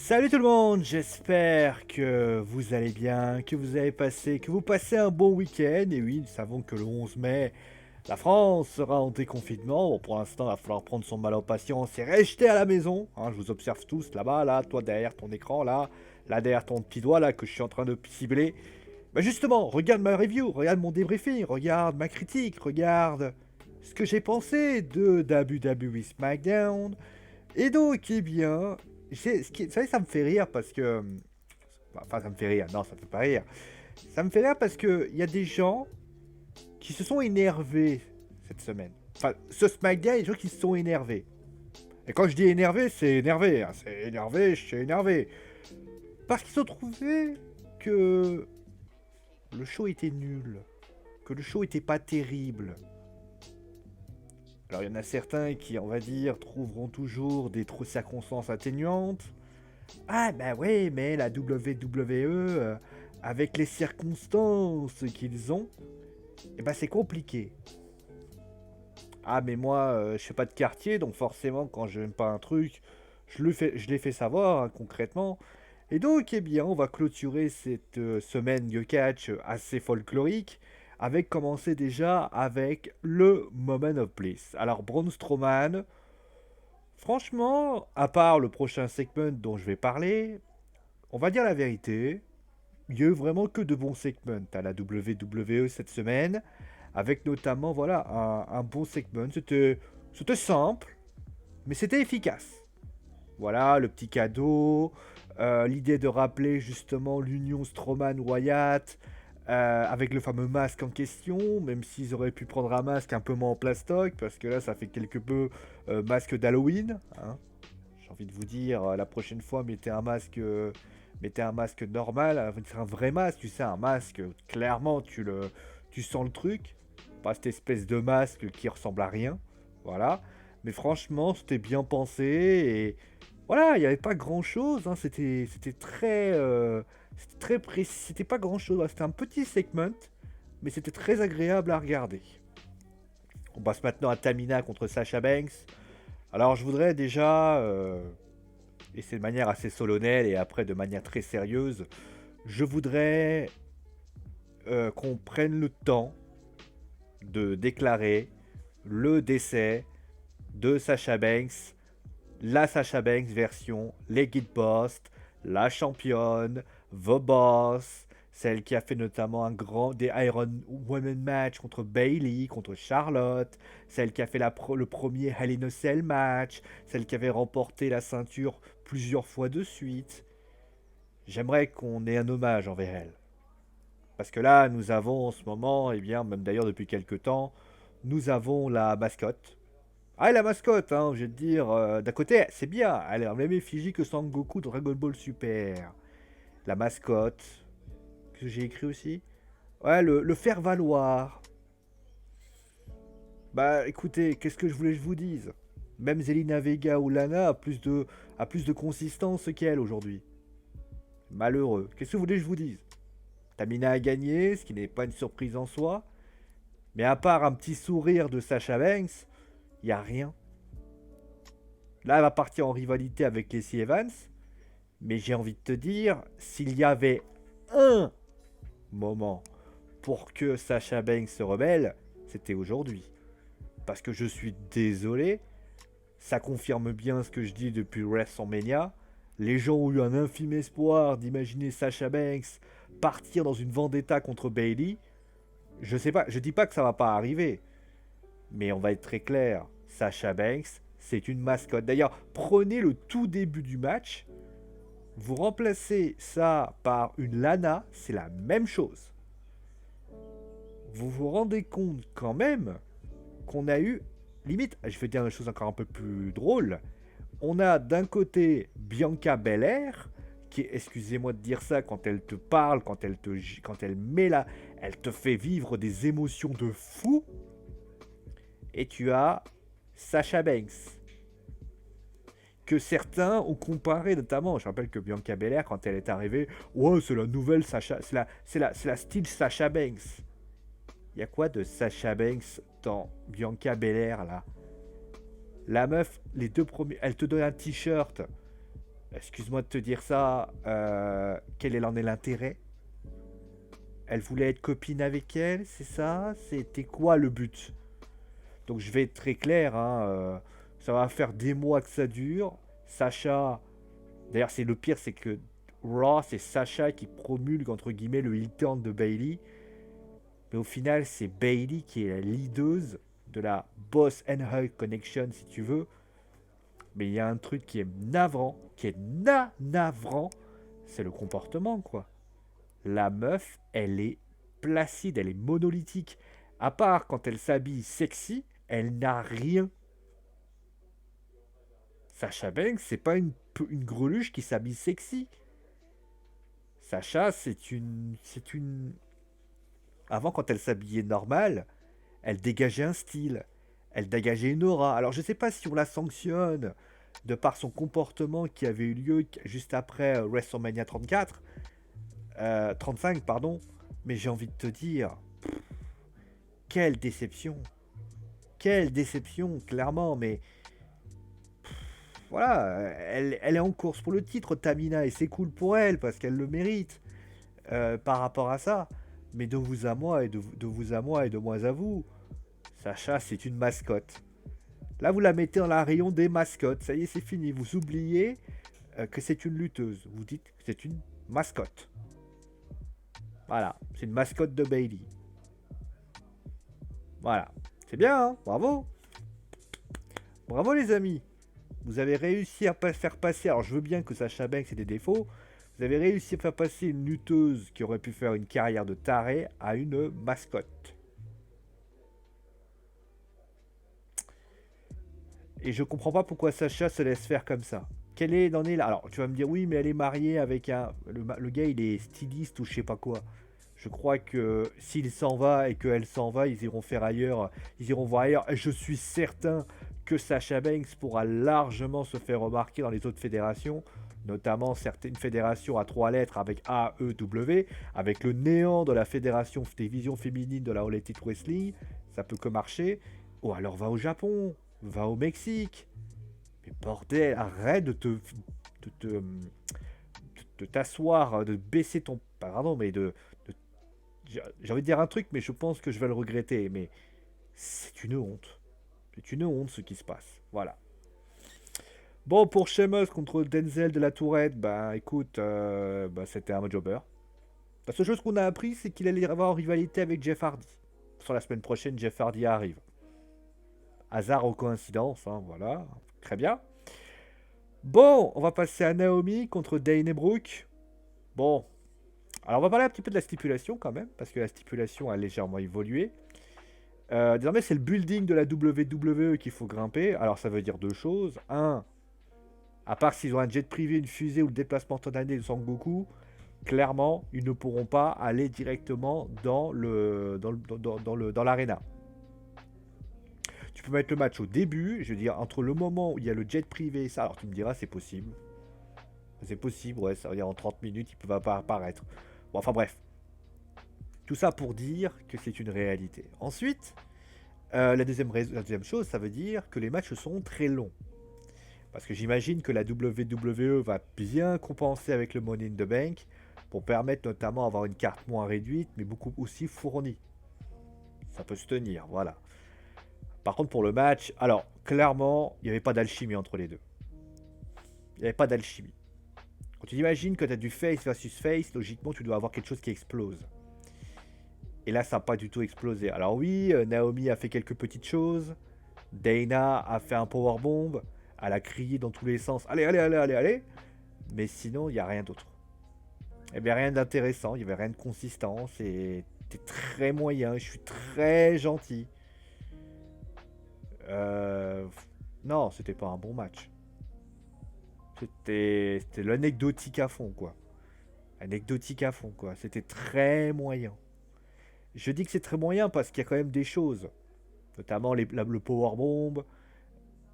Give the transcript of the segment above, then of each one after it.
Salut tout le monde, j'espère que vous allez bien, que vous passez un bon week-end. Et oui, nous savons que le 11 mai, la France sera en déconfinement. Bon, pour l'instant, il va falloir prendre son mal en patience et rester à la maison. Hein, je vous observe tous là-bas, là, toi derrière ton écran, là derrière ton petit doigt, là, que je suis en train de cibler. Bah justement, regarde ma review, regarde mon débriefing, regarde ma critique, regarde ce que j'ai pensé de WWE SmackDown. Et donc, eh bien, vous savez, ça me fait rire parce que... Enfin, ça me fait rire, non, ça me fait pas rire. Ça me fait rire parce que il y a des gens qui se sont énervés cette semaine. Enfin, ce SmackDown, il y a des gens qui se sont énervés. Et quand je dis énervé, c'est énervé, hein, c'est énervé, je suis énervé. Parce qu'ils ont trouvé que le show était nul, que le show était pas terrible. Alors il y en a certains qui, on va dire, trouveront toujours des circonstances atténuantes. Ah bah ouais, mais la WWE, avec les circonstances qu'ils ont, eh ben c'est compliqué. Ah mais moi, je fais pas de quartier, donc forcément quand je n'aime pas un truc, je l'ai fait savoir hein, concrètement. Et donc eh bien on va clôturer cette semaine de catch assez folklorique, avec commencer déjà avec le Moment of Bliss. Alors Braun Strowman, franchement, à part le prochain segment dont je vais parler, on va dire la vérité, il y a eu vraiment que de bons segments à la WWE cette semaine, avec notamment voilà un bon segment. C'était simple, mais c'était efficace. Voilà, le petit cadeau, l'idée de rappeler justement l'union Strowman-Wyatt, avec le fameux masque en question, même s'ils auraient pu prendre un masque un peu moins en plastoc, parce que là ça fait quelque peu masque d'Halloween. Hein. J'ai envie de vous dire, la prochaine fois, mettez un masque normal, un vrai masque, tu sais, un masque, clairement, tu sens le truc, pas cette espèce de masque qui ressemble à rien, voilà. Mais franchement, c'était bien pensé et voilà, il n'y avait pas grand chose, hein, c'était très précis, c'était pas grand chose, c'était un petit segment, mais c'était très agréable à regarder. On passe maintenant à Tamina contre Sasha Banks. Alors je voudrais déjà et c'est de manière assez solennelle et après de manière très sérieuse, je voudrais qu'on prenne le temps de déclarer le décès de Sasha Banks, la Sasha Banks version Legit Boss, la championne, The Boss, celle qui a fait notamment des Iron Women match contre Bayley, contre Charlotte, celle qui a fait le premier Hell in a Cell match, celle qui avait remporté la ceinture plusieurs fois de suite. J'aimerais qu'on ait un hommage envers elle. Parce que là, nous avons en ce moment, et bien, même d'ailleurs depuis quelques temps, nous avons la mascotte. Ah, et la mascotte, hein, je vais te dire, d'un côté, c'est bien, elle est en même effigie que Sangoku de Dragon Ball Super. La mascotte, que j'ai écrit aussi. Ouais, le faire valoir. Bah écoutez, qu'est-ce que je voulais que je vous dise. Même Zelina Vega ou Lana a plus de consistance qu'elle aujourd'hui. Malheureux. Qu'est-ce que vous voulez que je vous dise. Tamina a gagné, ce qui n'est pas une surprise en soi. Mais à part un petit sourire de Sasha Banks, il n'y a rien. Là, elle va partir en rivalité avec Lacey Evans. Mais j'ai envie de te dire, s'il y avait un moment pour que Sasha Banks se rebelle, c'était aujourd'hui. Parce que je suis désolé, ça confirme bien ce que je dis depuis WrestleMania. Les gens ont eu un infime espoir d'imaginer Sasha Banks partir dans une vendetta contre Bayley. Je sais pas, je dis pas que ça va pas arriver, mais on va être très clair. Sasha Banks, c'est une mascotte. D'ailleurs, prenez le tout début du match, vous remplacez ça par une Lana, c'est la même chose. Vous vous rendez compte quand même qu'on a eu, limite, je vais dire une chose encore un peu plus drôle, on a d'un côté Bianca Belair, qui, excusez-moi de dire ça, quand elle te parle, quand elle met là, elle te fait vivre des émotions de fou. Et tu as Sasha Banks, que certains ont comparé notamment. Je rappelle que Bianca Belair, quand elle est arrivée, ouais, c'est la nouvelle Sasha, c'est la style Sasha Banks. Il y a quoi de Sasha Banks dans Bianca Belair là? La meuf, les deux premiers, elle te donne un t-shirt. Excuse-moi de te dire ça, quel en est l'intérêt? Elle voulait être copine avec elle, c'est ça? C'était quoi le but? Donc je vais être très clair, hein, ça va faire des mois que ça dure. Sacha, d'ailleurs c'est le pire, c'est que Raw, c'est Sacha qui promulgue entre guillemets le heel turn de Bayley. Mais au final, c'est Bayley qui est la leaduse de la Boss and Hug Connection, si tu veux. Mais il y a un truc qui est navrant, qui est navrant, c'est le comportement, quoi. La meuf, elle est placide, elle est monolithique. À part quand elle s'habille sexy, elle n'a rien. Sacha Banks, c'est pas une greluche qui s'habille sexy. Sacha, c'est une. Avant, quand elle s'habillait normal, elle dégageait un style. Elle dégageait une aura. Alors, je sais pas si on la sanctionne de par son comportement qui avait eu lieu juste après WrestleMania 34, 35, pardon. Mais j'ai envie de te dire, quelle déception. Quelle déception, clairement. Mais voilà, elle est en course pour le titre, Tamina, et c'est cool pour elle parce qu'elle le mérite par rapport à ça. Mais de vous à moi et de vous à moi et de moi à vous, Sacha, c'est une mascotte. Là, vous la mettez dans la rayon des mascottes. Ça y est, c'est fini. Vous oubliez que c'est une lutteuse. Vous dites que c'est une mascotte. Voilà, c'est une mascotte de Bayley. Voilà, c'est bien, hein. Bravo. Bravo les amis. Vous avez réussi à faire passer. Alors, je veux bien que Sacha Banks ait des défauts. Vous avez réussi à faire passer une lutteuse qui aurait pu faire une carrière de taré à une mascotte. Et je comprends pas pourquoi Sacha se laisse faire comme ça. Quelle est dans là? Alors, tu vas me dire oui, mais elle est mariée avec un. Le gars, il est styliste ou je sais pas quoi. Je crois que s'il s'en va et qu'elle s'en va, ils iront faire ailleurs. Ils iront voir ailleurs. Et je suis certain que Sacha Banks pourra largement se faire remarquer dans les autres fédérations, notamment certaines fédérations à 3 lettres avec AEW, avec le néant de la fédération division féminine de la All Elite Wrestling. Ça peut que marcher. Ou alors va au Japon, va au Mexique. Mais bordel, arrête de t'asseoir, de baisser ton. Pardon, mais j'ai envie de dire un truc, mais je pense que je vais le regretter. Mais c'est une honte. C'est une honte ce qui se passe. Voilà. Bon, pour Sheamus contre Denzel de la Tourette, bah écoute, bah, c'était un jobber. La seule chose qu'on a appris, c'est qu'il allait avoir en rivalité avec Jeff Hardy. Sur la semaine prochaine, Jeff Hardy arrive. Hasard ou coïncidence, hein, voilà. Très bien. Bon, on va passer à Naomi contre Dana Brooke. Bon, alors on va parler un petit peu de la stipulation quand même, parce que la stipulation a légèrement évolué. Désormais, c'est le building de la WWE qu'il faut grimper. Alors ça veut dire deux choses. Un, à part s'ils ont un jet privé, une fusée ou le déplacement spontané de Sangoku, clairement, ils ne pourront pas aller directement dans l'arena. Tu peux mettre le match au début, je veux dire, entre le moment où il y a le jet privé et ça, alors tu me diras, c'est possible. C'est possible, ouais, ça veut dire en 30 minutes, il peut pas apparaître. Bon, enfin bref. Tout ça pour dire que c'est une réalité. Ensuite, la deuxième chose, ça veut dire que les matchs sont très longs. Parce que j'imagine que la WWE va bien compenser avec le Money in the Bank pour permettre notamment d'avoir une carte moins réduite, mais beaucoup aussi fournie. Ça peut se tenir, voilà. Par contre, pour le match, alors, clairement, il n'y avait pas d'alchimie entre les deux. Il n'y avait pas d'alchimie. Quand tu imagines que tu as du face versus face, logiquement, tu dois avoir quelque chose qui explose. Et là, ça n'a pas du tout explosé. Alors oui, Naomi a fait quelques petites choses. Dana a fait un powerbomb. Elle a crié dans tous les sens. Allez, allez, allez, allez, allez. Mais sinon, il n'y a rien d'autre. Il n'y avait rien d'intéressant. Il n'y avait rien de consistant. C'était très moyen. Je suis très gentil. Non, c'était pas un bon match. C'était l'anecdotique à fond, quoi. Anecdotique à fond, quoi. C'était très moyen. Je dis que c'est très moyen parce qu'il y a quand même des choses. Notamment le powerbomb,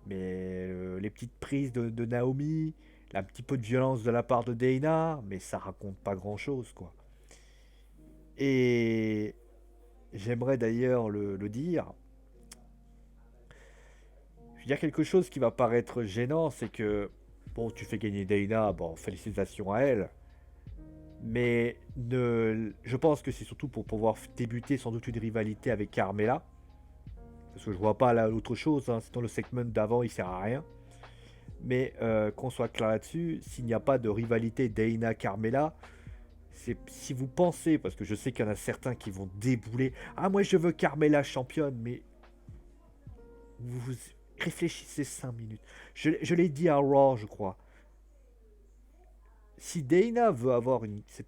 mais les petites prises de Naomi, un petit peu de violence de la part de Dana, mais ça raconte pas grand-chose, quoi. Et j'aimerais d'ailleurs le dire. Je veux dire quelque chose qui va paraître gênant, c'est que Bon, tu fais gagner Dana, bon, félicitations à elle. Mais je pense que c'est surtout pour pouvoir débuter sans doute une rivalité avec Carmella. Parce que je vois pas là autre chose, hein. Sinon le segment d'avant il sert à rien. Mais qu'on soit clair là-dessus, s'il n'y a pas de rivalité Dana-Carmella, si vous pensez, parce que je sais qu'il y en a certains qui vont débouler, ah moi je veux Carmella championne, mais vous réfléchissez 5 minutes. Je l'ai dit à Raw, je crois. Si Dana veut avoir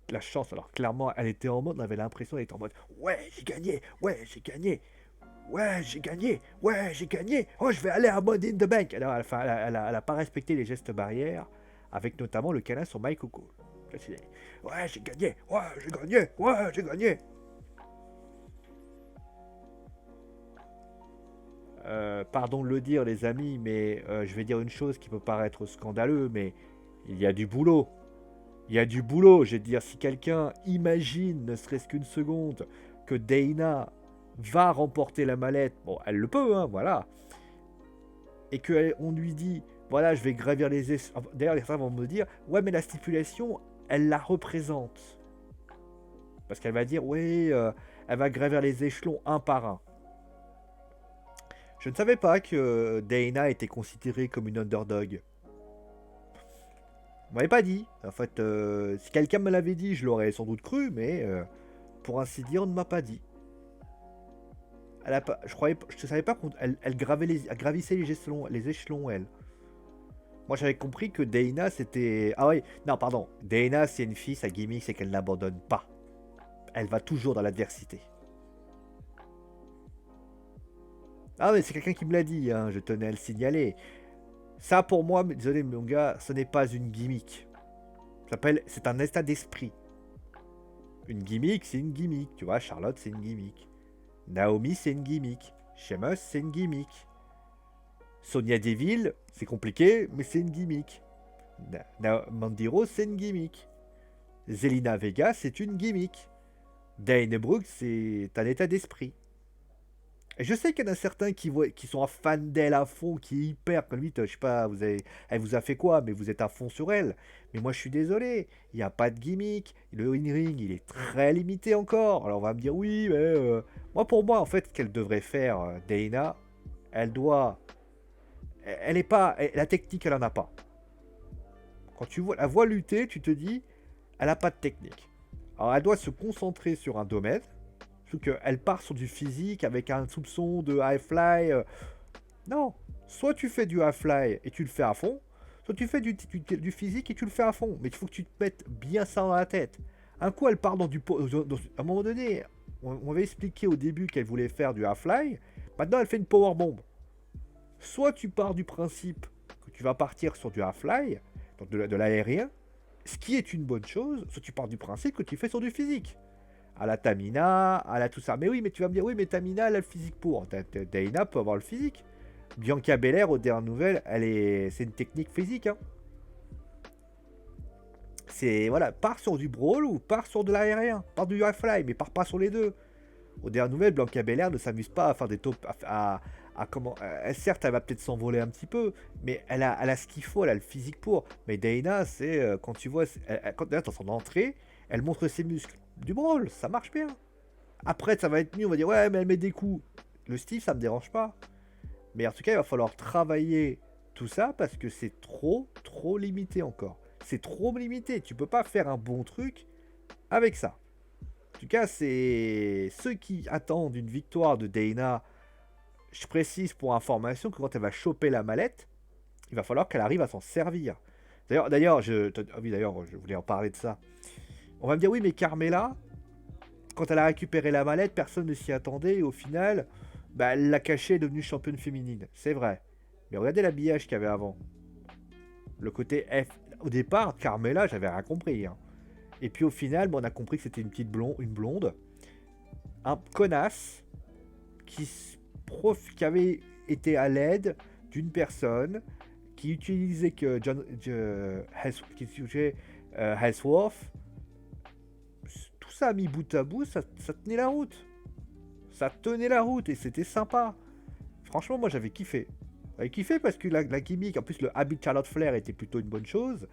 la chance, alors clairement elle était en mode, on avait l'impression d'être en mode ouais j'ai gagné, ouais j'ai gagné, ouais j'ai gagné, ouais j'ai gagné, oh je vais aller à Money in the Bank. Alors enfin, elle a pas respecté les gestes barrières, avec notamment le câlin sur Mike Coco. Ouais j'ai gagné, ouais j'ai gagné, ouais j'ai gagné. Pardon de le dire les amis, mais je vais dire une chose qui peut paraître scandaleux, mais il y a du boulot. Il y a du boulot, je veux dire, si quelqu'un imagine, ne serait-ce qu'une seconde, que Dana va remporter la mallette, bon, elle le peut, hein, voilà, et qu'on lui dit, voilà, je vais gravir les échelons. D'ailleurs, les gens vont me dire, ouais, mais la stipulation, elle la représente. Parce qu'elle va dire, oui, elle va gravir les échelons un par un. Je ne savais pas que Dana était considérée comme une underdog. On m'avait pas dit. En fait, si quelqu'un me l'avait dit, je l'aurais sans doute cru, mais pour ainsi dire, on ne m'a pas dit. Je ne savais pas qu'elle gravissait les échelons, elle. Moi, j'avais compris que Dana, c'était... Ah oui, non, pardon. Dana, c'est une fille, sa gimmick, c'est qu'elle n'abandonne pas. Elle va toujours dans l'adversité. Ah mais c'est quelqu'un qui me l'a dit, hein, je tenais à le signaler. Ça, pour moi, désolé mon gars, ce n'est pas une gimmick. C'est un état d'esprit. Une gimmick, c'est une gimmick. Tu vois, Charlotte, c'est une gimmick. Naomi, c'est une gimmick. Sheamus, c'est une gimmick. Sonia Deville, c'est compliqué, mais c'est une gimmick. Mandy Rose, c'est une gimmick. Zelina Vega, c'est une gimmick. Dana Brooke, c'est un état d'esprit. Et je sais qu'il y en a certains qui sont fans d'elle à fond, qui est hyper, comme lui, je sais pas, elle vous a fait quoi, mais vous êtes à fond sur elle. Mais moi je suis désolé, il n'y a pas de gimmick, le in-ring il est très limité encore. Alors on va me dire oui, mais moi pour moi en fait ce qu'elle devrait faire, Dana, elle doit, elle est pas, la technique elle en a pas. Quand tu la vois lutter, tu te dis, elle a pas de technique. Alors elle doit se concentrer sur un domaine. Surtout qu'elle part sur du physique avec un soupçon de high fly. Non, soit tu fais du high fly et tu le fais à fond, soit tu fais du physique et tu le fais à fond. Mais il faut que tu te mettes bien ça dans la tête. Un coup, elle part dans du... À un moment donné, on m'avait expliqué au début qu'elle voulait faire du high fly. Maintenant, elle fait une power bomb. Soit tu pars du principe que tu vas partir sur du high fly, donc de l'aérien, ce qui est une bonne chose, soit tu pars du principe que tu fais sur du physique. À la Tamina, à la tout ça. Mais oui, mais tu vas me dire, oui, mais Tamina, elle a le physique pour. Dana peut avoir le physique. Bianca Belair, aux dernières nouvelles, c'est une technique physique. Hein. C'est, voilà, pars sur du brawl ou pars sur de l'aérien. Pars du high fly, mais pars pas sur les deux. Aux dernières nouvelles, Bianca Belair ne s'amuse pas à faire des top. Comment, certes, elle va peut-être s'envoler un petit peu, mais elle a ce qu'il faut, elle a le physique pour. Mais Dana, c'est quand tu vois, quand dans son entrée, elle montre ses muscles. Du brawl, ça marche bien. Après, ça va être mieux, on va dire, ouais, mais elle met des coups. Le Steve, ça me dérange pas. Mais en tout cas, il va falloir travailler tout ça parce que c'est trop limité encore. C'est trop limité. Tu peux pas faire un bon truc avec ça. En tout cas, c'est ceux qui attendent une victoire de Dana. Je précise pour information que quand elle va choper la mallette, il va falloir qu'elle arrive à s'en servir. D'ailleurs, je voulais en parler de ça. On va me dire, oui, mais Carmella, quand elle a récupéré la mallette, personne ne s'y attendait. Et au final, bah, elle l'a cachée, est devenue championne féminine. C'est vrai. Mais regardez l'habillage qu'il y avait avant. Le côté F. Au départ, Carmella, j'avais rien compris. Hein. Et puis au final, on a compris que c'était une blonde. Un connasse qui avait été à l'aide d'une personne qui utilisait que Hellsworth. Tout ça mis bout à bout, ça tenait la route. Ça tenait la route et c'était sympa. Franchement, moi j'avais kiffé. J'avais kiffé parce que la gimmick, en plus le habit de Charlotte Flair était plutôt une bonne chose.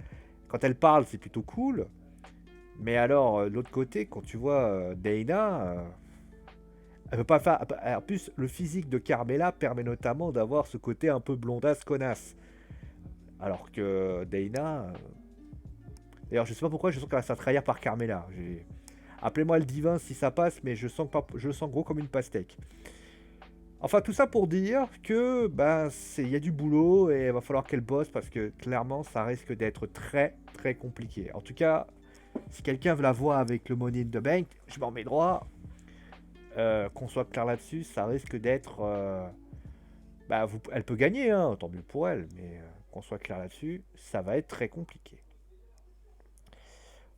Quand elle parle, c'est plutôt cool. Mais alors, de l'autre côté, quand tu vois Dana, elle peut pas faire. En plus, le physique de Carmella permet notamment d'avoir ce côté un peu blondasse connasse. Alors que Dana. D'ailleurs, je sais pas pourquoi, je sens qu'elle va se faire trahir par Carmella. Appelez-moi le divin si ça passe, mais je sens, pas... je le sens gros comme une pastèque. Enfin, tout ça pour dire que ben, il y a du boulot et il va falloir qu'elle bosse parce que clairement, ça risque d'être très très compliqué. En tout cas, si quelqu'un veut la voir avec le Money in the Bank, je m'en mets droit. Qu'on soit clair là-dessus, ça risque d'être. Elle peut gagner, hein, tant mieux pour elle, mais qu'on soit clair là-dessus, ça va être très compliqué.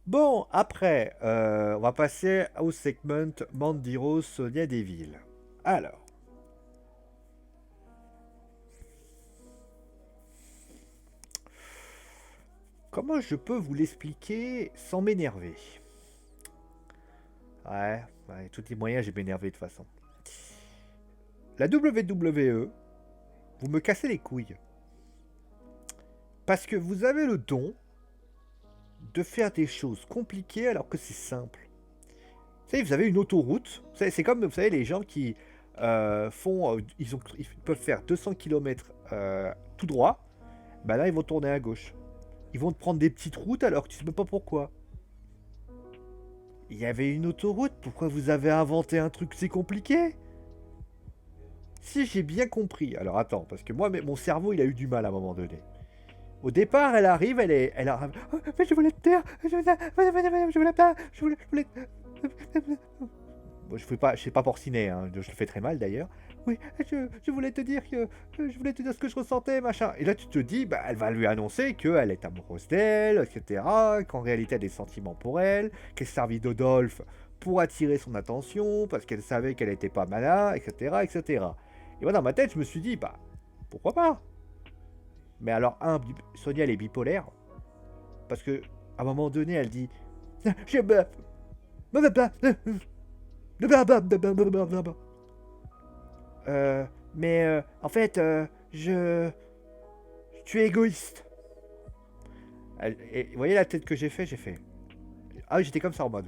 Bon, après, on va passer au segment Mandy Rose, Sonya Deville. Alors. Comment je peux vous l'expliquer sans m'énerver? Ouais, tous les moyens, j'ai m'énervé de toute façon. La WWE, vous me cassez les couilles. Parce que vous avez le don de faire des choses compliquées alors que c'est simple. Vous savez, vous avez une autoroute. C'est comme, vous savez, les gens qui ils peuvent faire 200 km tout droit. Bah là, ils vont tourner à gauche. Ils vont te prendre des petites routes alors que tu sais même pas pourquoi. Il y avait une autoroute, pourquoi vous avez inventé un truc si compliqué? Si j'ai bien compris, alors attends, parce que moi, mon cerveau, il a eu du mal à un moment donné. Au départ, elle arrive, elle arrive. Oh, mais je voulais te taire, je voulais pas, je voulais. Bon, je sais pas porciner, hein, je le fais très mal d'ailleurs. Oui, je voulais te dire que je voulais te dire ce que je ressentais, machin. Et là, tu te dis, bah, elle va lui annoncer qu'elle est amoureuse d'elle, etc. Qu'en réalité, elle a des sentiments pour elle, qu'elle servit d'Odolphe pour attirer son attention, parce qu'elle savait qu'elle n'était pas malade, etc., etc. Et moi, dans ma tête, je me suis dit, bah, pourquoi pas? Mais alors, Sonia, elle est bipolaire, parce que à un moment donné, elle dit, je mais en fait, je suis égoïste. Et vous voyez la tête que j'ai fait? Ah oui, j'étais comme ça en mode.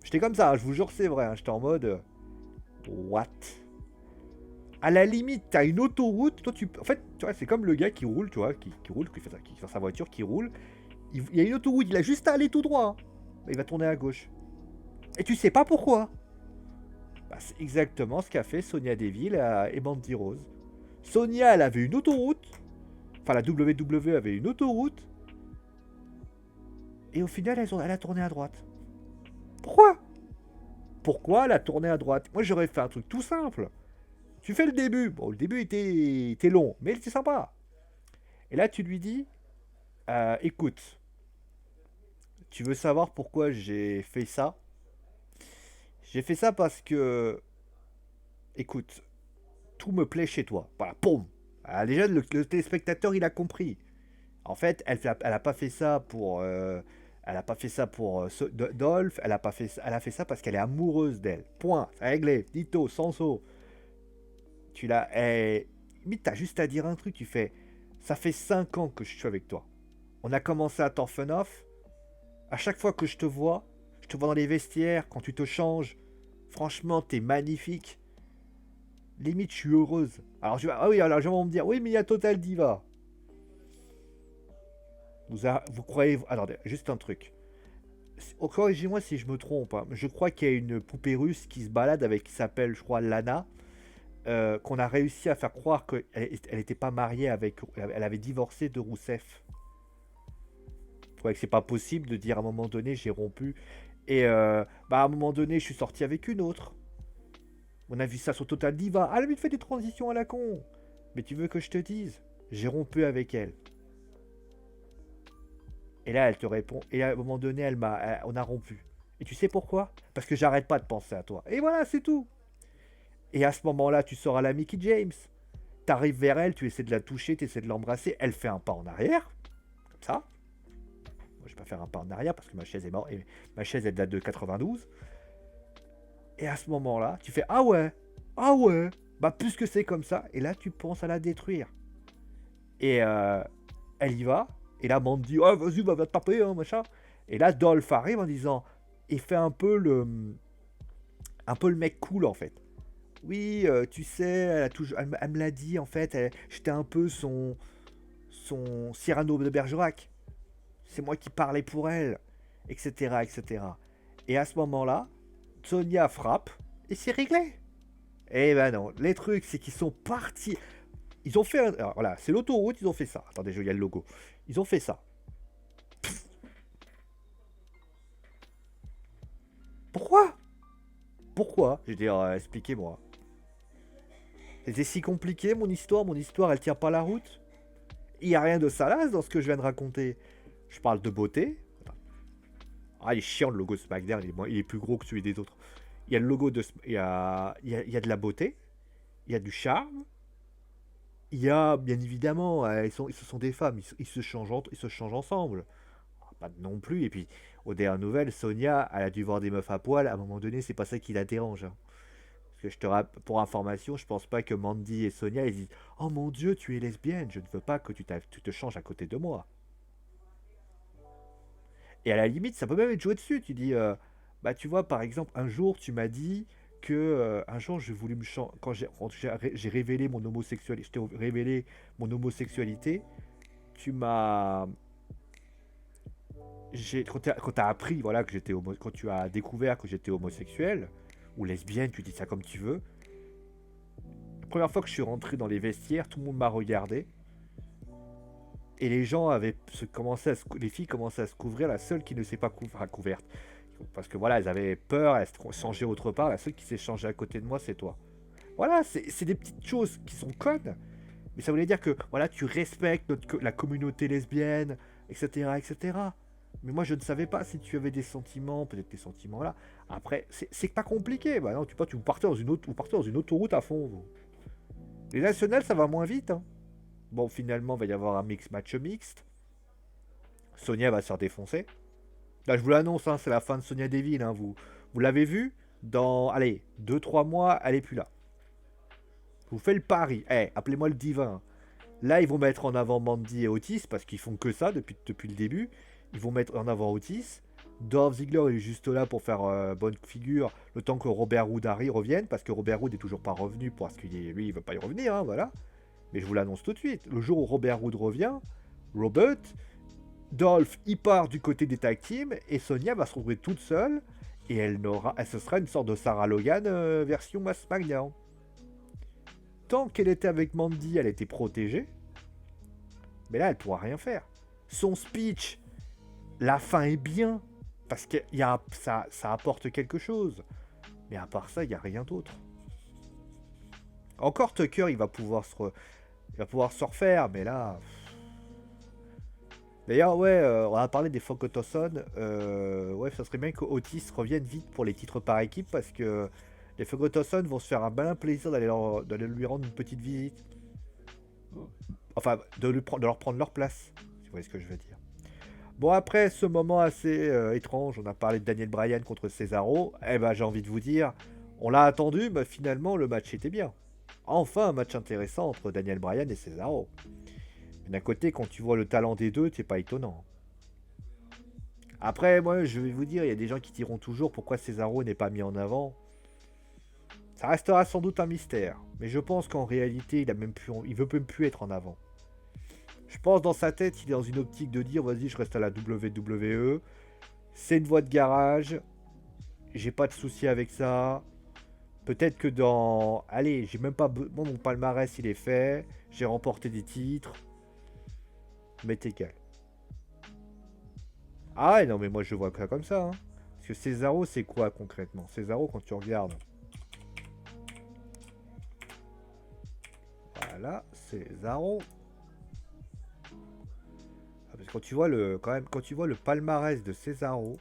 J'étais comme ça, je vous jure, c'est vrai. Hein, j'étais en mode. What? À la limite, t'as une autoroute. Toi, en fait, tu vois, c'est comme le gars qui roule, tu vois, qui roule, qui fait sa voiture, qui roule. Il y a une autoroute, il a juste à aller tout droit. Hein. Il va tourner à gauche. Et tu sais pas pourquoi. Bah, c'est exactement ce qu'a fait Sonia Deville et Mandy Rose. Sonia, elle avait une autoroute. Enfin, la WWE avait une autoroute. Et au final, elle a tourné à droite. Pourquoi? Pourquoi elle a tourné à droite? Moi, j'aurais fait un truc tout simple. Tu fais le début. Bon, le début était long, mais il était sympa. Et là, tu lui dis, écoute, tu veux savoir pourquoi j'ai fait ça? J'ai fait ça parce que, écoute, tout me plaît chez toi. Voilà, poum. Ah, déjà, le téléspectateur, il a compris. En fait, elle a pas fait ça pour, elle a pas fait ça pour Dolph. Elle a fait ça parce qu'elle est amoureuse d'elle. Point. C'est réglé. Dito, Sanso. Tu l'as. Mais t'as juste à dire un truc. Tu fais. Ça fait 5 ans que je suis avec toi. On a commencé à Tough Enough. À chaque fois que je te vois dans les vestiaires, quand tu te changes. Franchement, t'es magnifique. Limite, je suis heureuse. Alors, ah oui, alors, je vais me dire, oui, mais il y a Total Diva. Vous croyez... Alors, juste un truc. Corrigez-moi si je me trompe. Hein. Je crois qu'il y a une poupée russe qui se balade avec, qui s'appelle, je crois, Lana. Qu'on a réussi à faire croire qu'elle n'était pas mariée avec... Elle avait divorcé de Rousseff. Je crois que c'est pas possible de dire à un moment donné, j'ai rompu. Et à un moment donné, je suis sorti avec une autre. On a vu ça sur Total Diva. Ah, elle lui fait des transitions à la con. Mais tu veux que je te dise? J'ai rompu avec elle. Et là, elle te répond. Et à un moment donné, on a rompu. Et tu sais pourquoi? Parce que j'arrête pas de penser à toi. Et voilà, c'est tout. Et à ce moment-là, tu sors à la Mickey James. T'arrives vers elle, tu essaies de la toucher, tu essaies de l'embrasser. Elle fait un pas en arrière. Comme ça. Moi, je vais pas faire un pas en arrière parce que ma chaise est morte. Et ma chaise, elle date de 92. Et à ce moment-là, tu fais ah ouais. Ah ouais. Bah, plus que c'est comme ça, et là, tu penses à la détruire. Et elle y va, et là, Mandy dit, oh, vas-y, va te taper, hein, machin. Et là, Dolph arrive en disant, il fait un peu le mec cool, en fait. Oui, tu sais, elle me l'a dit, en fait, j'étais un peu son Cyrano de Bergerac. C'est moi qui parlais pour elle, etc., etc. Et à ce moment-là, Sonia frappe, et c'est réglé. Eh ben non, les trucs, c'est qu'ils sont partis. Ils ont fait alors, voilà, c'est l'autoroute, ils ont fait ça. Attendez, il y a le logo. Ils ont fait ça. Pourquoi? Pourquoi? Je veux dire, expliquez-moi. C'était si compliqué, mon histoire, elle tient pas la route. Il y a rien de salace dans ce que je viens de raconter. Je parle de beauté. Ah, il est chiant le logo de SmackDown, il est plus gros que celui des autres. Il y a le logo de. Il y a de la beauté, il y a du charme, il y a bien évidemment, ce sont des femmes, ils se changent ensemble. Pas non plus. Et puis, aux dernières nouvelles, Sonia, elle a dû voir des meufs à poil. À un moment donné, c'est pas ça qui la dérange, hein. Parce que pour information, je pense pas que Mandy et Sonia ils disent oh mon dieu, tu es lesbienne, je ne veux pas que tu te changes à côté de moi. Et à la limite, ça peut même être joué dessus. Tu dis bah tu vois, par exemple, un jour, tu m'as dit que un jour, j'ai voulu me changer. Quand j'ai révélé mon homosexualité, je t'ai révélé mon homosexualité, tu m'as quand t'as appris voilà que quand tu as découvert que j'étais homosexuel ou lesbienne, tu dis ça comme tu veux. La première fois que je suis rentré dans les vestiaires, tout le monde m'a regardé et les gens les filles commençaient à se couvrir. La seule qui ne s'est pas couverte, parce que voilà, elles avaient peur, elles se changeaient autre part. La seule qui s'est changée à côté de moi, c'est toi. Voilà, c'est des petites choses qui sont connes, mais ça voulait dire que voilà, tu respectes la communauté lesbienne, etc., etc. Mais moi, je ne savais pas si tu avais des sentiments, peut-être des sentiments là. Après, c'est pas compliqué. Bah non, vous partez vous partez dans une autoroute à fond. Vous. Les nationales, ça va moins vite, hein. Bon, finalement, il va y avoir un match mixte. Sonia va se faire défoncer. Là, je vous l'annonce, hein, c'est la fin de Sonia Deville. Hein, vous l'avez vu dans, allez, 2 3 mois, elle est plus là. Je vous fais le pari. Appelez-moi le divin. Là, ils vont mettre en avant Mandy et Otis parce qu'ils font que ça depuis le début. Ils vont mettre en avant Otis. Dolph Ziggler est juste là pour faire bonne figure le temps que Robert Roode revienne parce que Robert Roode est toujours pas revenu parce que lui il veut pas y revenir, hein, voilà. Mais je vous l'annonce tout de suite. Le jour où Robert Roode revient, Robert, Dolph il part du côté des tag teams et Sonia va se retrouver toute seule et ce sera une sorte de Sarah Logan version SmackDown. Tant qu'elle était avec Mandy, elle était protégée. Mais là, elle pourra rien faire. Son speech, la fin est bien. Parce que ça apporte quelque chose. Mais à part ça, il n'y a rien d'autre. Encore Tucker, il va pouvoir se refaire. Mais là... D'ailleurs, ouais, on a parlé des Fogotosson. Ouais, ça serait bien que Otis revienne vite pour les titres par équipe. Parce que les Fogotosson vont se faire un malin plaisir d'aller lui rendre une petite visite. Enfin, de leur prendre leur place. Si vous voyez ce que je veux dire. Bon, après ce moment assez étrange, on a parlé de Daniel Bryan contre Cesaro. Eh ben, j'ai envie de vous dire, on l'a attendu, mais finalement, le match était bien. Enfin, un match intéressant entre Daniel Bryan et Cesaro. Mais d'un côté, quand tu vois le talent des deux, c'est pas étonnant. Après, moi, je vais vous dire, il y a des gens qui diront toujours pourquoi Cesaro n'est pas mis en avant. Ça restera sans doute un mystère, mais je pense qu'en réalité, il veut même plus être en avant. Je pense dans sa tête, il est dans une optique de dire vas-y, je reste à la WWE. C'est une voie de garage. J'ai pas de souci avec ça. Peut-être que dans. Allez, j'ai même pas. Bon, mon palmarès, il est fait. J'ai remporté des titres. Mais t'es égal. Ah ouais, non, mais moi je vois ça comme ça. Hein. Parce que Cesaro, c'est quoi concrètement? Cesaro, quand tu regardes. Voilà, Cesaro. Parce que quand tu vois le palmarès de Cesaro,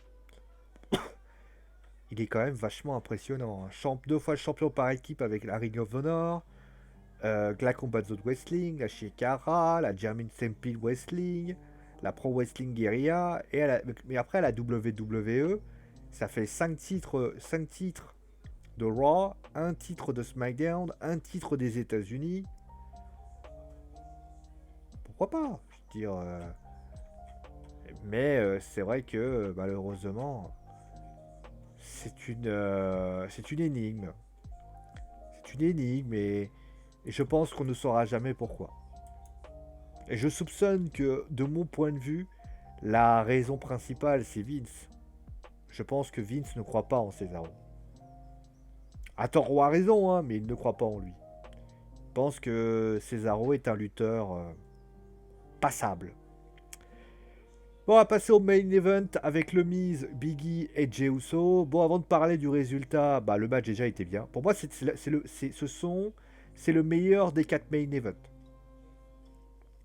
il est quand même vachement impressionnant. Hein. 2 fois champion par équipe avec la Ring of Honor, la Combat Zone Wrestling, la Shikara, la German Stampede Wrestling, la Pro Wrestling Guerrilla, mais après à la WWE, ça fait 5 titres de Raw, un titre de SmackDown, un titre des États-Unis. Pourquoi pas? Je veux dire, mais c'est vrai que malheureusement, c'est une énigme. C'est une énigme et je pense qu'on ne saura jamais pourquoi. Et je soupçonne que, de mon point de vue, la raison principale, c'est Vince. Je pense que Vince ne croit pas en Cesaro. À tort ou à raison, hein, mais il ne croit pas en lui. Il pense que Cesaro est un lutteur passable. Bon, on va passer au main event avec le Miz, Biggie et Jey Uso. Bon, avant de parler du résultat, le match déjà était bien. Pour moi, c'est le meilleur des 4 main events.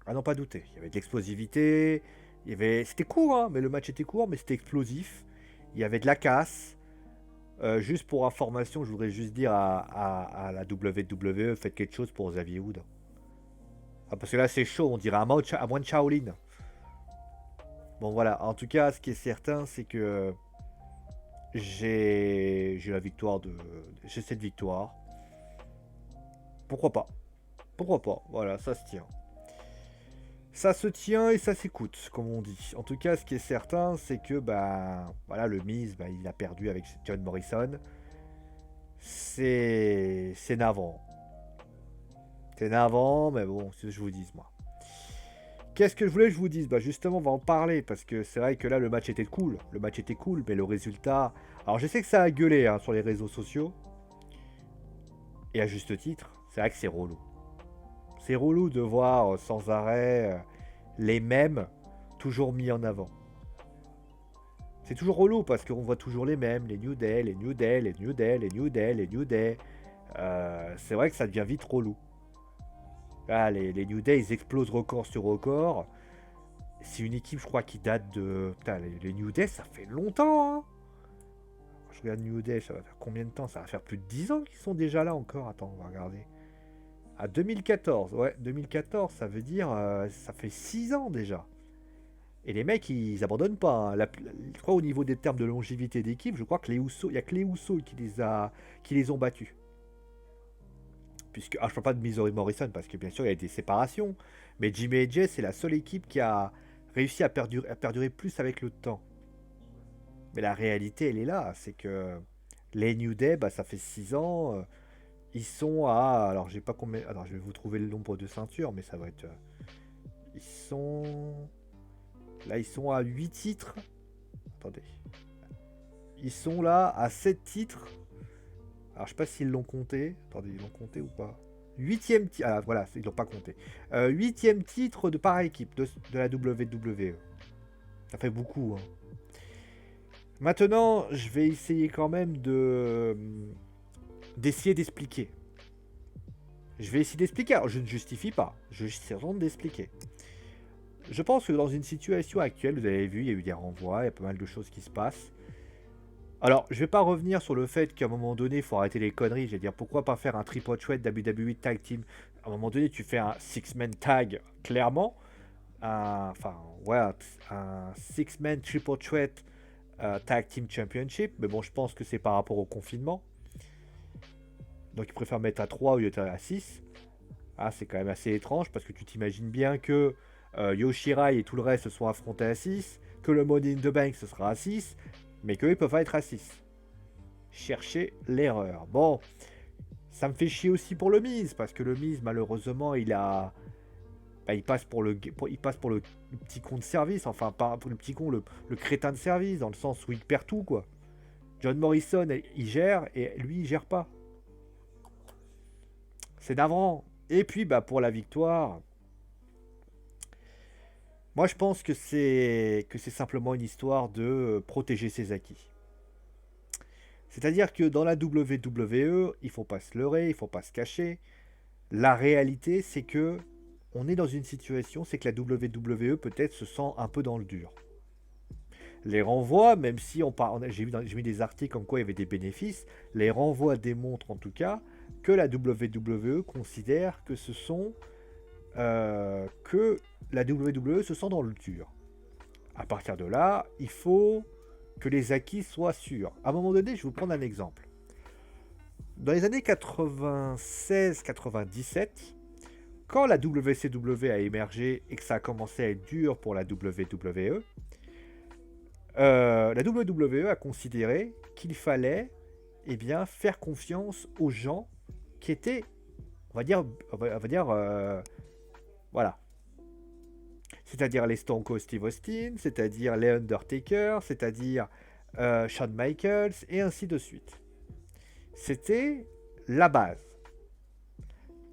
À n'en pas douter. Il y avait de l'explosivité. C'était court, hein, mais le match était court, mais c'était explosif. Il y avait de la casse. Juste pour information, je voudrais juste dire à la WWE, faites quelque chose pour Xavier Wood. Ah, parce que là, c'est chaud, on dirait un moine Shaolin. Bon, voilà. En tout cas, ce qui est certain, c'est que j'ai la victoire de... J'ai cette victoire. Pourquoi pas? Pourquoi pas? Voilà, ça se tient. Ça se tient et ça s'écoute, comme on dit. En tout cas, ce qui est certain, c'est que voilà, le Miz, il a perdu avec John Morrison. C'est navrant. C'est navrant, mais bon, c'est ce que je vous dis, moi. Qu'est-ce que je voulais que je vous dise? Justement, on va en parler, parce que c'est vrai que là, le match était cool. Le match était cool, mais le résultat... Alors, je sais que ça a gueulé hein, sur les réseaux sociaux. Et à juste titre, c'est vrai que c'est relou. C'est relou de voir sans arrêt les mêmes toujours mis en avant. C'est toujours relou parce qu'on voit toujours les mêmes, les New Day, les New Day, les New Day, les New Day, les New Day. C'est vrai que ça devient vite relou. Là, les New Day, ils explosent record sur record. C'est une équipe, je crois, qui date de... Putain, les New Day, ça fait longtemps, hein. Je regarde New Day, ça va faire combien de temps? Ça va faire plus de 10 ans qu'ils sont déjà là encore. Attends, on va regarder. À 2014, ouais, 2014, ça veut dire... ça fait 6 ans déjà. Et les mecs, ils abandonnent pas. Hein. Je crois au niveau des termes de longévité d'équipe, je crois que les Usos, il n'y a que les Usos qui les ont battus. Puisque, je parle pas de Miz Morrison, parce que bien sûr, il y a des séparations. Mais Jimmy et Jay, c'est la seule équipe qui a réussi à perdurer plus avec le temps. Mais la réalité, elle est là. C'est que les New Day, ça fait 6 ans. Ils sont à... Alors, j'ai pas combien... Alors, je vais vous trouver le nombre de ceintures, mais ça va être... Ils sont... Là, ils sont à 8 titres. Attendez. Ils sont là à 7 titres. Alors, je sais pas s'ils l'ont compté. Attendez, ils l'ont compté ou pas? 8e titre. Ah, voilà, ils l'ont pas compté. 8e titre de par équipe de la WWE. Ça fait beaucoup. Hein. Maintenant, je vais essayer quand même d'essayer d'expliquer. Je vais essayer d'expliquer. Alors, je ne justifie pas. Je essaie vraiment d'expliquer. Je pense que dans une situation actuelle, vous avez vu, il y a eu des renvois, il y a pas mal de choses qui se passent. Alors, je vais pas revenir sur le fait qu'à un moment donné, il faut arrêter les conneries. Je vais dire, pourquoi pas faire un triple threat WWE Tag Team? À un moment donné, tu fais un six-man tag, clairement. Un six-man triple threat Tag Team Championship. Mais bon, je pense que c'est par rapport au confinement. Donc, ils préfèrent mettre à 3 au lieu d'être à 6. Ah, c'est quand même assez étrange parce que tu t'imagines bien que Yoshirai et tout le reste se sont affrontés à 6, que le Money in the Bank ce sera à 6, mais qu'eux ils peuvent pas être à 6. Cherchez l'erreur. Bon, ça me fait chier aussi pour le Miz, parce que le Miz malheureusement il passe pour le petit con de service, enfin pas pour le petit con, le crétin de service, dans le sens où il perd tout quoi. John Morrison il gère et lui il gère pas. C'est navrant. Et puis pour la victoire, moi je pense que c'est simplement une histoire de protéger ses acquis. C'est-à-dire que dans la WWE, il faut pas se leurrer, il faut pas se cacher. La réalité, c'est que on est dans une situation, c'est que la WWE peut-être se sent un peu dans le dur. Les renvois, même si j'ai vu des articles comme quoi il y avait des bénéfices, les renvois démontrent en tout cas que la WWE considère que que la WWE se sent dans le dur. À partir de là, il faut que les acquis soient sûrs. À un moment donné, je vais vous prendre un exemple. Dans les années 96-97, quand la WCW a émergé et que ça a commencé à être dur pour la WWE, la WWE a considéré qu'il fallait faire confiance aux gens qui étaient, voilà. C'est-à-dire les Stone Cold Steve Austin, c'est-à-dire les Undertaker, c'est-à-dire Shawn Michaels, et ainsi de suite. C'était la base.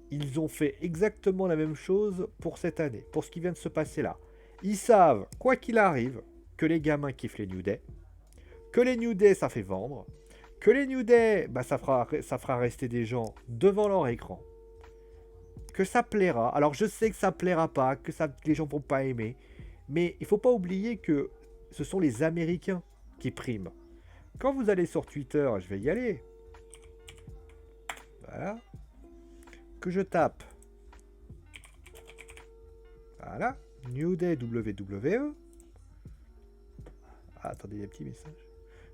Ils ont fait exactement la même chose pour cette année, pour ce qui vient de se passer là. Ils savent, quoi qu'il arrive, que les gamins kiffent les New Day, que les New Day ça fait vendre, que les New Day, ça fera rester des gens devant leur écran, que ça plaira. Alors je sais que ça plaira pas, que les gens vont pas aimer, mais il faut pas oublier que ce sont les Américains qui priment. Quand vous allez sur Twitter, je vais y aller. Voilà. Que je tape. Voilà. New Day WWE. Ah, attendez, il y a un petit message.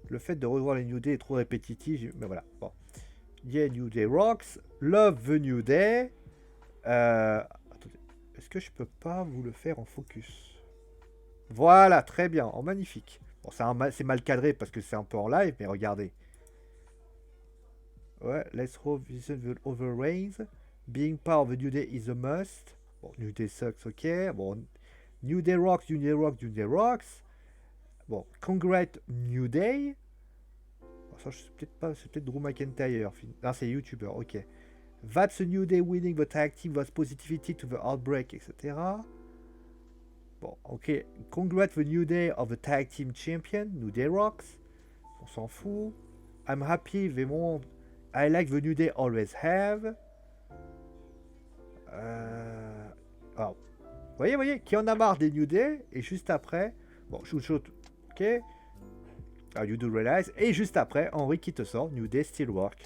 Le fait de revoir les New Day est trop répétitif. Mais voilà. Bon. Yeah, New Day rocks. Love the New Day. Attendez. Est-ce que je peux pas vous le faire en focus? Voilà, très bien. En magnifique. Bon, c'est mal cadré parce que c'est un peu en live, mais regardez. Ouais, let's hope vision will overreign. Being part of the New Day is a must. Bon, New Day sucks, ok. Bon, New Day rocks, New Day rocks, New Day rocks. Bon, congrats New Day. Bon, ça, c'est peut-être Drew McIntyre. Non, c'est YouTuber, ok. That's a New Day winning the tag team was positivity to the outbreak, etc. Bon, ok. Congrats the New Day of the tag team champion, New Day rocks. On s'en fout. I'm happy they won. I like the New Day always have. Alors, voyez, qui en a marre des New Day, et juste après, bon, shoot, ok, you do realize, et juste après, Henry qui te sort, New Day still work.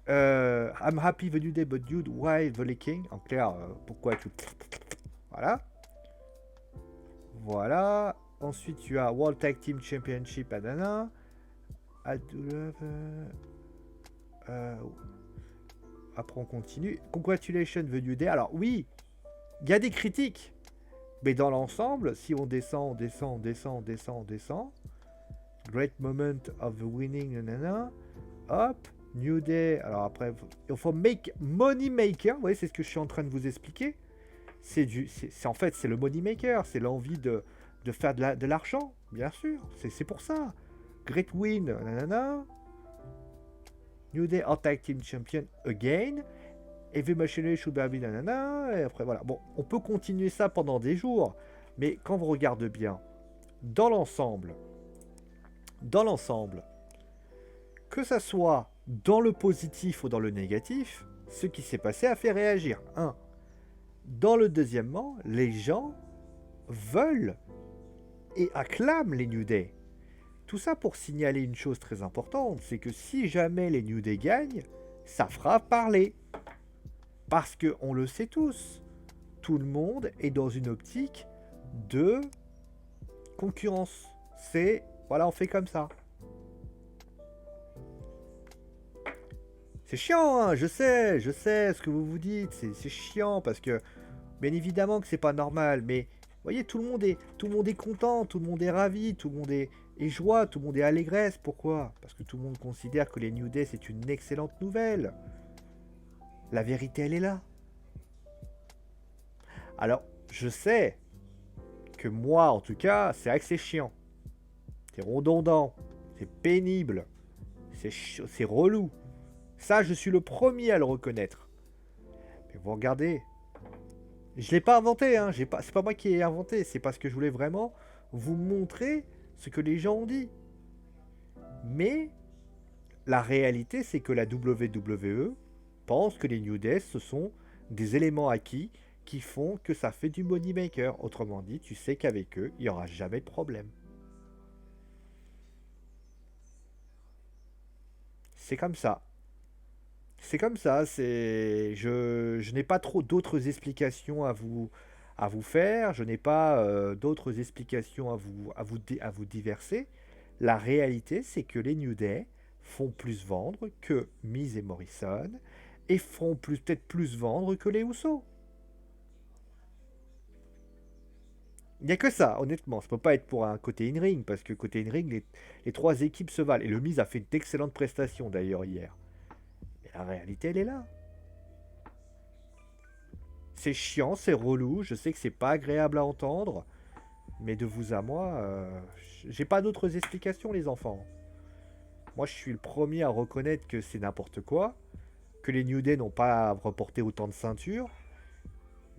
I'm happy the New Day, but dude, why the leaking? En clair, pourquoi tu... Voilà. Ensuite, tu as World Tag Team Championship, Adana. I do love... Après, on continue. Congratulations the New Day. Alors, oui, il y a des critiques. Mais dans l'ensemble, si on descend. Great moment of the winning, nanana. Hop, New Day. Alors après, il faut make money maker. Vous voyez, c'est ce que je suis en train de vous expliquer. En fait, c'est le money maker. C'est l'envie de faire de l'argent, bien sûr. C'est pour ça. Great win, nanana. New Day are Tag Team Champion again. Every machinery should be nanana. Et après, voilà. Bon, on peut continuer ça pendant des jours. Mais quand vous regardez bien, dans l'ensemble, que ça soit dans le positif ou dans le négatif, ce qui s'est passé a fait réagir. Dans le deuxièmement, les gens veulent et acclament les New Day. Tout ça pour signaler une chose très importante, c'est que si jamais les New Day gagnent, ça fera parler. Parce que on le sait tous, tout le monde est dans une optique de concurrence. C'est, voilà, on fait comme ça. C'est chiant, hein, je sais ce que vous vous dites, c'est chiant parce que, bien évidemment que c'est pas normal, mais vous voyez, tout le monde est content, tout le monde est ravi, tout le monde est joie, tout le monde est allégresse. Pourquoi? Parce que tout le monde considère que les New Day c'est une excellente nouvelle. La vérité, elle est là. Alors, je sais que moi, en tout cas, c'est vrai que c'est chiant. C'est redondant, c'est pénible, c'est relou. Ça, je suis le premier à le reconnaître. Mais vous regardez, je l'ai pas inventé, hein. C'est pas moi qui ai inventé, c'est parce que je voulais vraiment vous montrer ce que les gens ont dit. Mais la réalité, c'est que la WWE pense que les New Day, ce sont des éléments acquis qui font que ça fait du money maker. Autrement dit, tu sais qu'avec eux, il n'y aura jamais de problème. C'est comme ça. C'est comme ça. Je n'ai pas trop d'autres explications à vous faire. Je n'ai pas d'autres explications à vous diverser. La réalité, c'est que les New Day font plus vendre que Miz et Morrison et font peut-être plus vendre que les Usos. Il n'y a que ça, honnêtement. Ça peut pas être pour un côté in-ring, parce que côté in-ring, les trois équipes se valent. Et le Miz a fait d'excellentes prestations d'ailleurs hier. Mais la réalité, elle est là. C'est chiant, c'est relou. Je sais que c'est pas agréable à entendre. Mais de vous à moi, j'ai pas d'autres explications, les enfants. Moi, je suis le premier à reconnaître que c'est n'importe quoi. Que les New Day n'ont pas reporté autant de ceintures.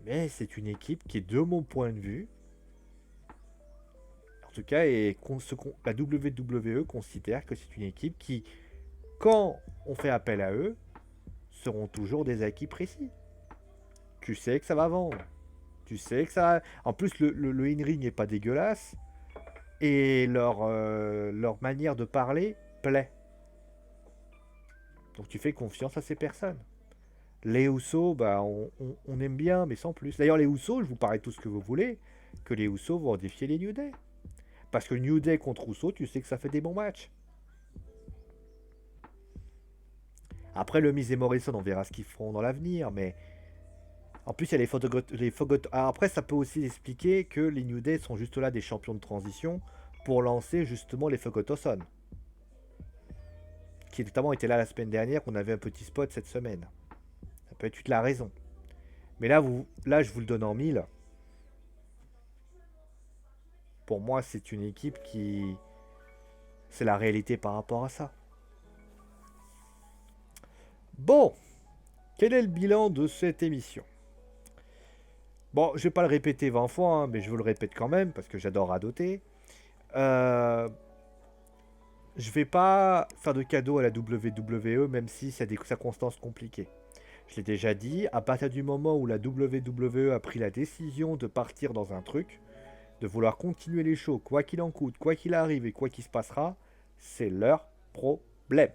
Mais c'est une équipe qui est, de mon point de vue, en tout cas, la WWE considère que c'est une équipe qui, quand on fait appel à eux, seront toujours des acquis précis. Tu sais que ça va vendre. Tu sais que ça... En plus, le in-ring n'est pas dégueulasse. Et leur manière de parler plaît. Donc tu fais confiance à ces personnes. Les Usos, bah, on aime bien, mais sans plus. D'ailleurs, les Usos, je vous parie tout ce que vous voulez, que les Usos vont défier les New Day. Parce que New Day contre Usos, tu sais que ça fait des bons matchs. Après, le Miz et Morrison, on verra ce qu'ils feront dans l'avenir, mais... En plus, il y a les après, ça peut aussi expliquer que les New Day sont juste là des champions de transition pour lancer justement les Forgotten, qui notamment étaient là la semaine dernière, qu'on avait un petit spot cette semaine. Ça peut être toute la raison. Mais là, je vous le donne en mille. Pour moi, c'est une équipe qui... C'est la réalité par rapport à ça. Bon, quel est le bilan de cette émission? Bon, je vais pas le répéter 20 fois, hein, mais je vous le répète quand même, parce que j'adore radoter. Je vais pas faire de cadeau à la WWE, même si ça a des circonstances compliquées. Je l'ai déjà dit, à partir du moment où la WWE a pris la décision de partir dans un truc, de vouloir continuer les shows, quoi qu'il en coûte, quoi qu'il arrive et quoi qu'il se passera, c'est leur problème.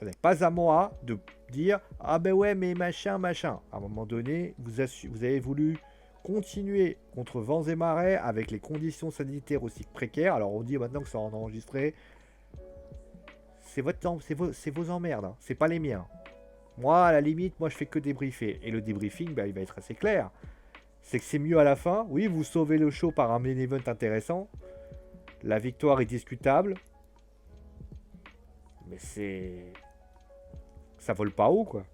Ce n'est pas à moi de dire « Ah ben ouais, mais machin, machin ». À un moment donné, vous avez voulu continuer contre vents et marais avec les conditions sanitaires aussi précaires. Alors on dit maintenant que ça en a enregistré. C'est vos emmerdes, hein. C'est pas les miens. Moi, à la limite, moi je fais que débriefer. Et le débriefing, bah, il va être assez clair. C'est que c'est mieux à la fin. Oui, vous sauvez le show par un main event intéressant. La victoire est discutable. Mais c'est... Ça vole pas haut, quoi.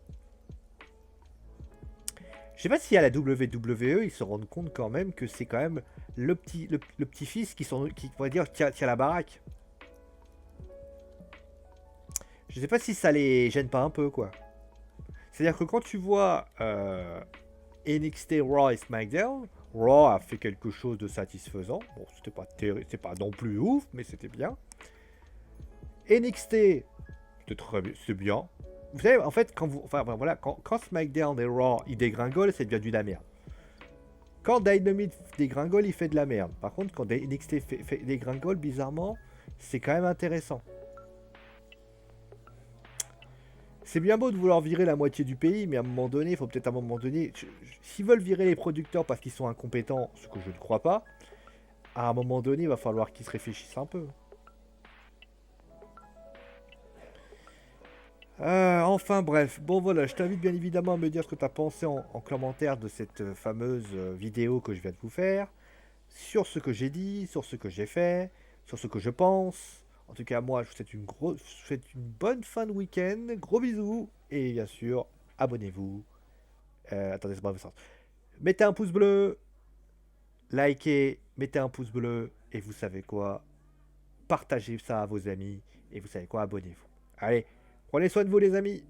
Je sais pas si à la WWE, ils se rendent compte quand même que c'est quand même le petit-fils qui pourrait dire, tient la baraque. Je sais pas si ça les gêne pas un peu, quoi. C'est-à-dire que quand tu vois NXT, Raw et SmackDown, Raw a fait quelque chose de satisfaisant. Bon, c'était pas non plus ouf, mais c'était bien. NXT, c'est bien. Vous savez, en fait, quand SmackDown et Raw ils dégringolent, c'est bien de la merde. Quand Dynamite dégringole, il fait de la merde. Par contre, quand NXT fait dégringole, bizarrement, c'est quand même intéressant. C'est bien beau de vouloir virer la moitié du pays, mais à un moment donné, il faut peut-être s'ils veulent virer les producteurs parce qu'ils sont incompétents, ce que je ne crois pas, à un moment donné, il va falloir qu'ils se réfléchissent un peu. Enfin bref, bon voilà, je t'invite bien évidemment à me dire ce que tu as pensé en commentaire de cette fameuse vidéo que je viens de vous faire, sur ce que j'ai dit, sur ce que j'ai fait, sur ce que je pense. En tout cas, moi, je vous souhaite une bonne fin de week-end, gros bisous, et bien sûr, abonnez-vous. Attendez, c'est pas le sens. Mettez un pouce bleu, likez, mettez un pouce bleu, et vous savez quoi, partagez ça à vos amis, et vous savez quoi, abonnez-vous. Allez, prenez soin de vous les amis.